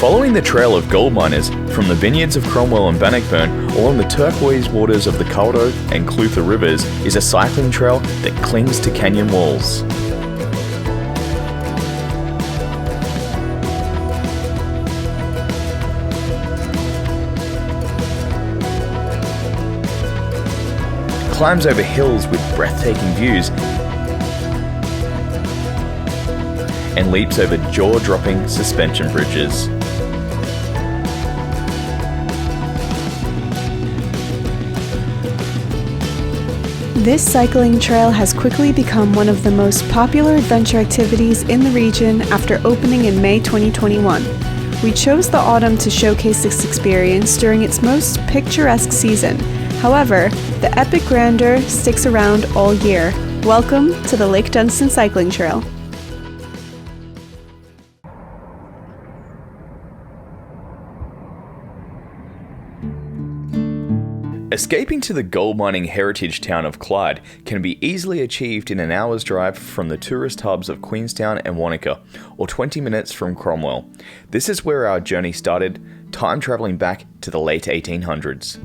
Following the trail of Goldminers from the Vinyards of Cromwell and Bannockburn along the turquoise waters of the Kawarau and Clutha Rivers is a cycling trail that clings to canyon walls. Climbs over hills with breathtaking views and leaps over jaw-dropping suspension bridges. This cycling trail has quickly become one of the most popular adventure activities in the region after opening in May 2021. We chose the autumn to showcase this experience during its most picturesque season. However, the epic grandeur sticks around all year. Welcome to the Lake Dunstan Cycling Trail. Escaping to the gold mining heritage town of Clyde can be easily achieved in an hour's drive from the tourist hubs of Queenstown and Wanaka, or 20 minutes from Cromwell. This is where our journey started, time travelling back to the late 1800s.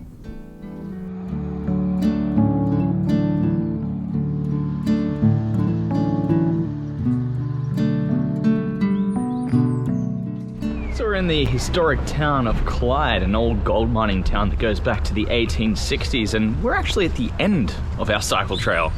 In the historic town of Clyde, an old gold mining town that goes back to the 1860s, and we're actually at the end of our cycle trail.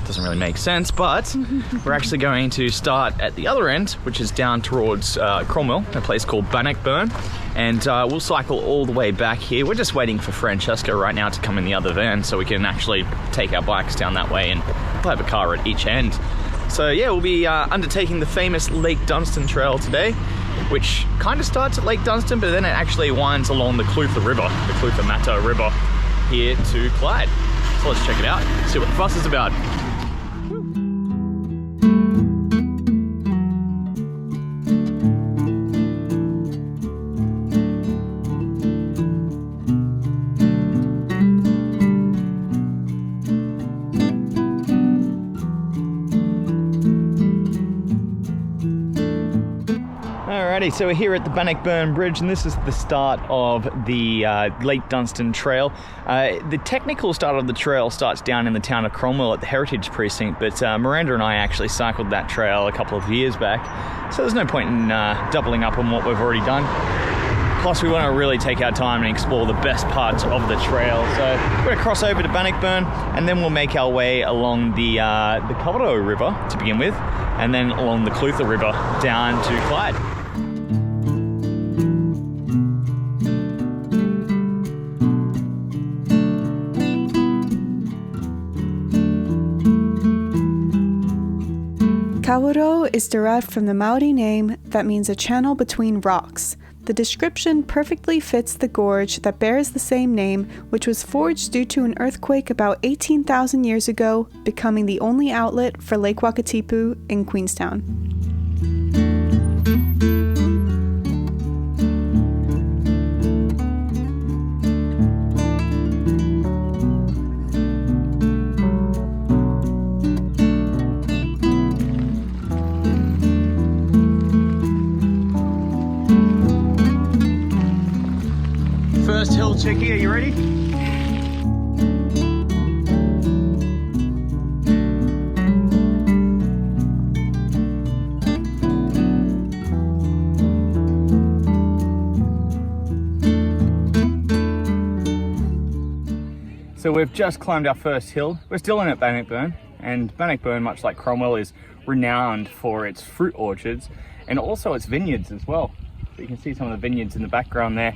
Doesn't really make sense, but we're actually going to start at the other end, which is down towards Cromwell, a place called Bannockburn, and we'll cycle all the way back here. We're just waiting for Francesca right now to come in the other van so we can actually take our bikes down that way, and we'll have a car at each end. So yeah, we'll be undertaking the famous Lake Dunstan Trail today, which kind of starts at Lake Dunstan, but then it actually winds along the Clutha River, the Clutha River, here to Clyde. So let's check it out, see what the fuss is about. Alrighty, so we're here at the Bannockburn Bridge, and this is the start of the Lake Dunstan Trail. The technical start of the trail starts down in the town of Cromwell at the Heritage Precinct, but Miranda and I actually cycled that trail a couple of years back, so there's no point in doubling up on what we've already done. Plus, we want to really take our time and explore the best parts of the trail. So we're going to cross over to Bannockburn, and then we'll make our way along the Kawarau River to begin with, and then along the Clutha River down to Clyde. Kawarau is derived from the Maori name that means a channel between rocks. The description perfectly fits the gorge that bears the same name, which was forged due to an earthquake about 18,000 years ago, becoming the only outlet for Lake Wakatipu in Queenstown. First hill checkie, are you ready? So we've just climbed our first hill. We're still in at Bannockburn, and Bannockburn, much like Cromwell, is renowned for its fruit orchards and also its vineyards as well. So you can see some of the vineyards in the background there.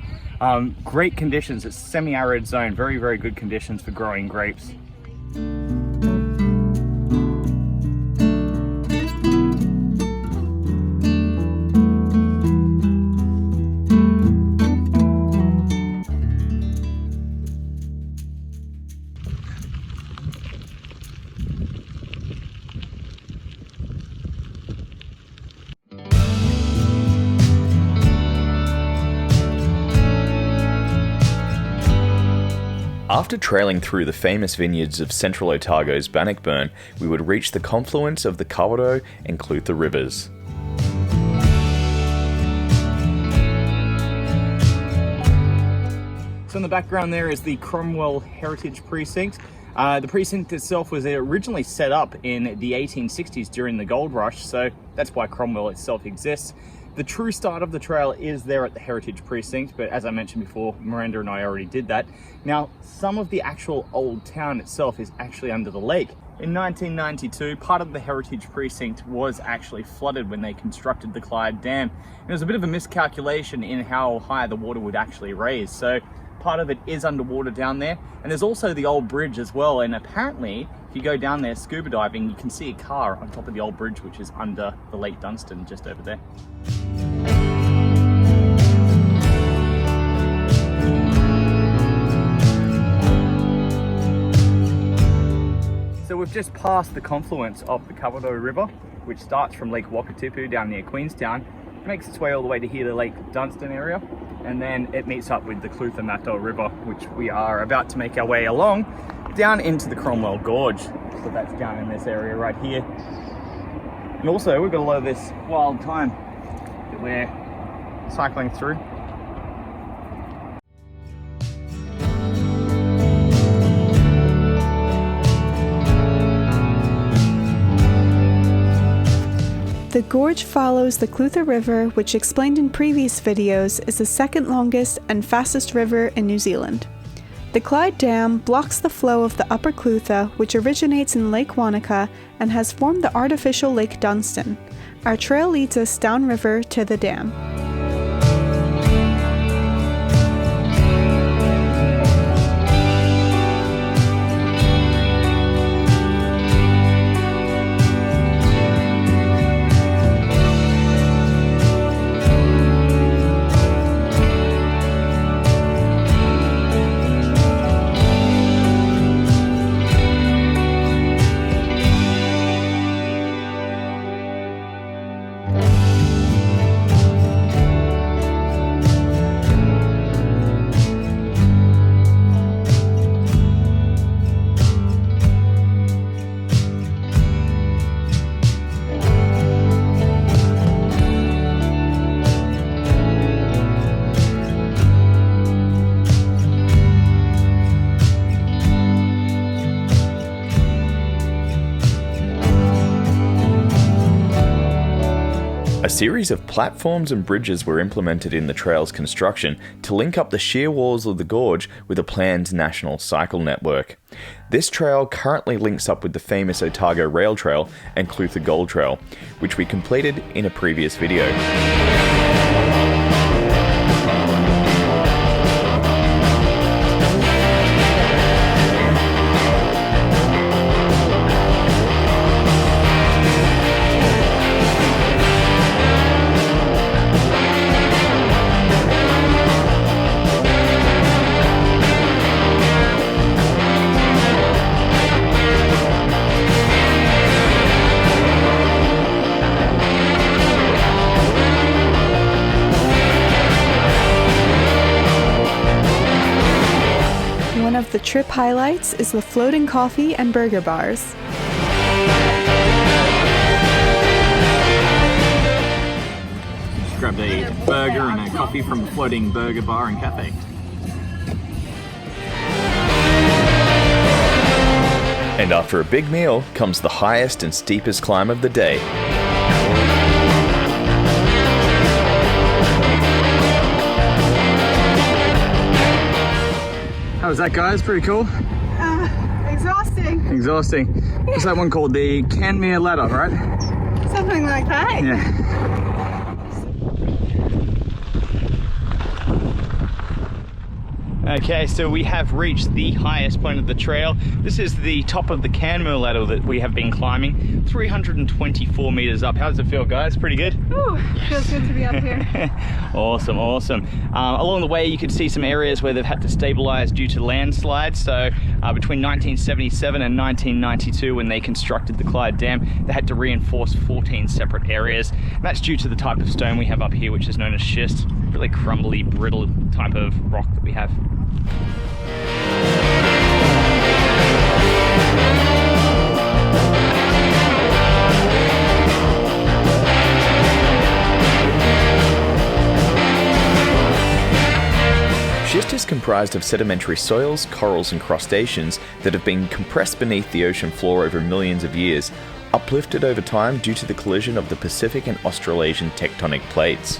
Great conditions, it's semi-arid zone, very, very good conditions for growing grapes. After trailing through the famous vineyards of central Otago's Bannockburn, we would reach the confluence of the Kawarau and Clutha Rivers. in the background there is the Cromwell Heritage Precinct. The precinct itself was originally set up in the 1860s during the gold rush, so that's why Cromwell itself exists. The true start of the trail is there at the Heritage Precinct, but as I mentioned before, Miranda and I already did that. Now, some of the actual old town itself is actually under the lake. In 1992, part of the Heritage Precinct was actually flooded when they constructed the Clyde Dam. It was a bit of a miscalculation in how high the water would actually raise, so part of it is underwater down there. And there's also the old bridge as well, and apparently if you go down there scuba diving, you can see a car on top of the old bridge, which is under the Lake Dunstan, just over there. So we've just passed the confluence of the Kawarau River, which starts from Lake Wakatipu down near Queenstown, makes its way all the way to here, the Lake Dunstan area, and then it meets up with the Clutha River, which we are about to make our way along down into the Cromwell Gorge. So that's down in this area right here. And also we've got a lot of this wild thyme that we're cycling through. The gorge follows the Clutha River, which explained in previous videos is the second longest and fastest river in New Zealand. The Clyde Dam blocks the flow of the Upper Clutha, which originates in Lake Wanaka and has formed the artificial Lake Dunstan. Our trail leads us downriver to the dam. A series of platforms and bridges were implemented in the trail's construction to link up the sheer walls of the gorge with a planned national cycle network. This trail currently links up with the famous Otago Rail Trail and Clutha Gold Trail, which we completed in a previous video. One of the trip highlights is the floating coffee and burger bars. Just grabbed a burger and a coffee from the floating burger bar and cafe. And after a big meal comes the highest and steepest climb of the day. How was that, guys? Pretty cool? Exhausting. Exhausting. What's that one called? The Muir Ladder, right? Something like that. Yeah. Okay, so we have reached the highest point of the trail. This is the top of the Muir Ladder that we have been climbing, 324 meters up. How does it feel, guys? Pretty good? Ooh, feels good to be up here. Awesome, awesome. Along the way, you can see some areas where they've had to stabilize due to landslides. So between 1977 and 1992, when they constructed the Clyde Dam, they had to reinforce 14 separate areas. And that's due to the type of stone we have up here, which is known as schist, really crumbly, brittle type of rock that we have. Schist is comprised of sedimentary soils, corals and crustaceans that have been compressed beneath the ocean floor over millions of years, uplifted over time due to the collision of the Pacific and Australasian tectonic plates.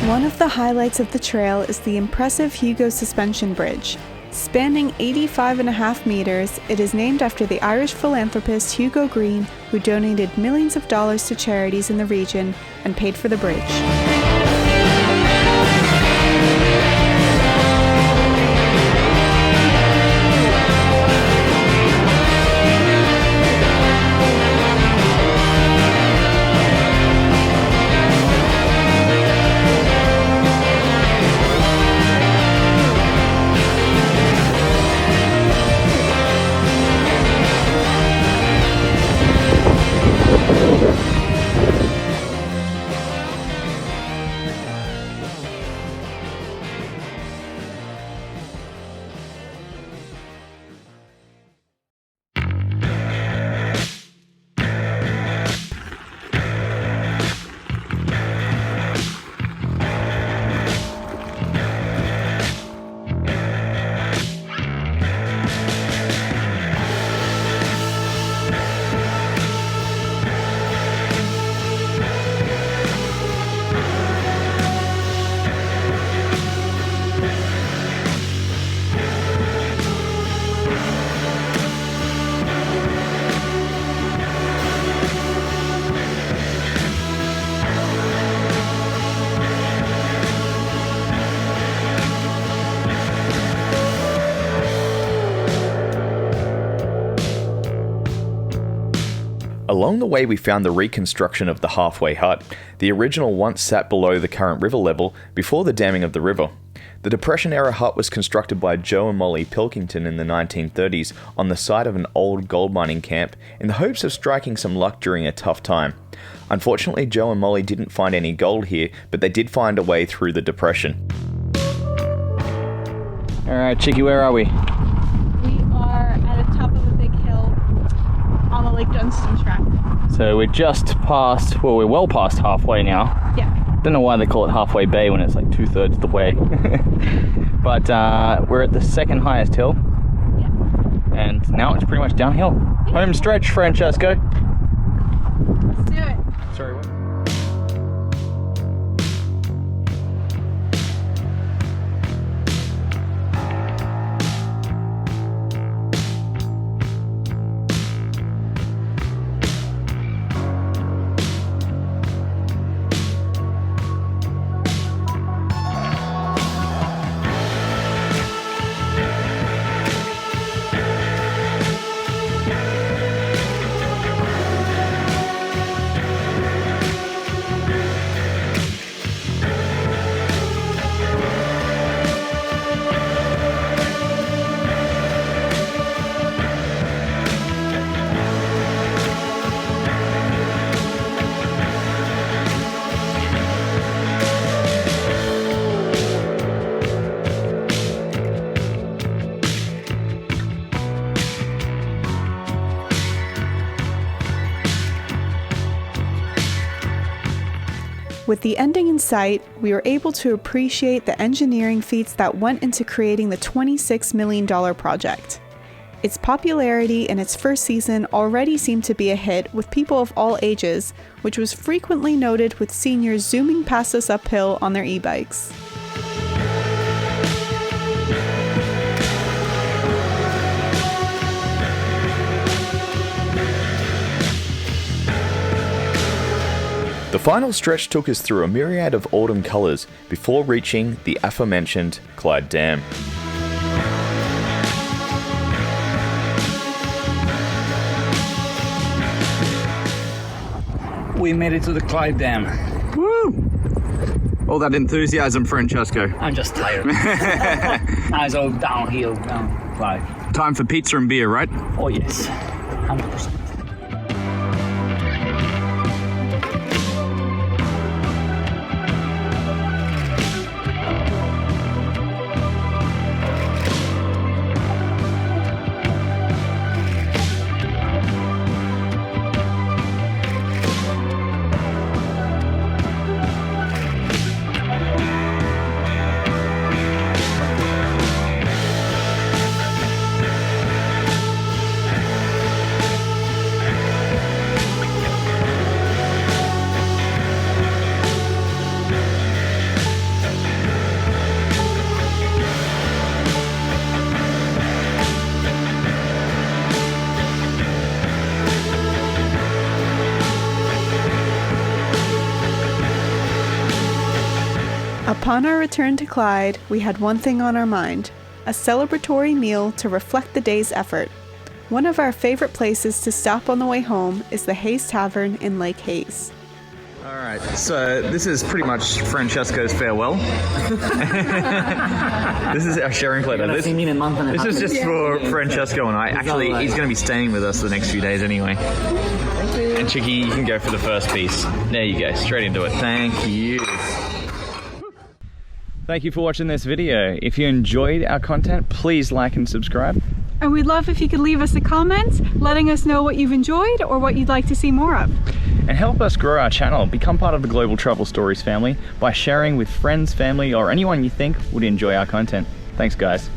One of the highlights of the trail is the impressive Hugo Suspension Bridge. Spanning 85.5 meters, it is named after the Irish philanthropist Hugo Green, who donated millions of dollars to charities in the region and paid for the bridge. Along the way we found the reconstruction of the halfway hut. The original once sat below the current river level before the damming of the river. The Depression-era hut was constructed by Joe and Molly Pilkington in the 1930s on the site of an old gold mining camp in the hopes of striking some luck during a tough time. Unfortunately, Joe and Molly didn't find any gold here, but they did find a way through the Depression. Alright, Chicky, where are we? We are at the top of a big hill on the Lake Dunstan Trail. So we're just past, well, we're well past halfway now. Yeah. Don't know why they call it halfway bay when it's like 2/3 the way. But we're at the second highest hill. Yeah. And now it's pretty much downhill. Homestretch, Francesco. Let's do it. Sorry, what? With the ending in sight, we were able to appreciate the engineering feats that went into creating the $26 million project. Its popularity in its first season already seemed to be a hit with people of all ages, which was frequently noted with seniors zooming past us uphill on their e-bikes. The final stretch took us through a myriad of autumn colours before reaching the aforementioned Clyde Dam. We made it to the Clyde Dam. Woo! All that enthusiasm, Francesco. I'm just tired. Now it's all downhill, down Clyde. Time for pizza and beer, right? Oh yes, 100%. Upon our return to Clyde, we had one thing on our mind: a celebratory meal to reflect the day's effort. One of our favorite places to stop on the way home is the Hayes Tavern in Lake Hayes. Alright, so this is pretty much Francesco's farewell. This is our sharing plate. This is just for Francesco and I. Actually, he's going to be staying with us the next few days anyway. And Chicky, you can go for the first piece. There you go, straight into it. Thank you. Thank you for watching this video. If you enjoyed our content, please like and subscribe. And we'd love if you could leave us a comment letting us know what you've enjoyed or what you'd like to see more of. And help us grow our channel. Become part of the Global Travel Stories family by sharing with friends, family, or anyone you think would enjoy our content. Thanks, guys.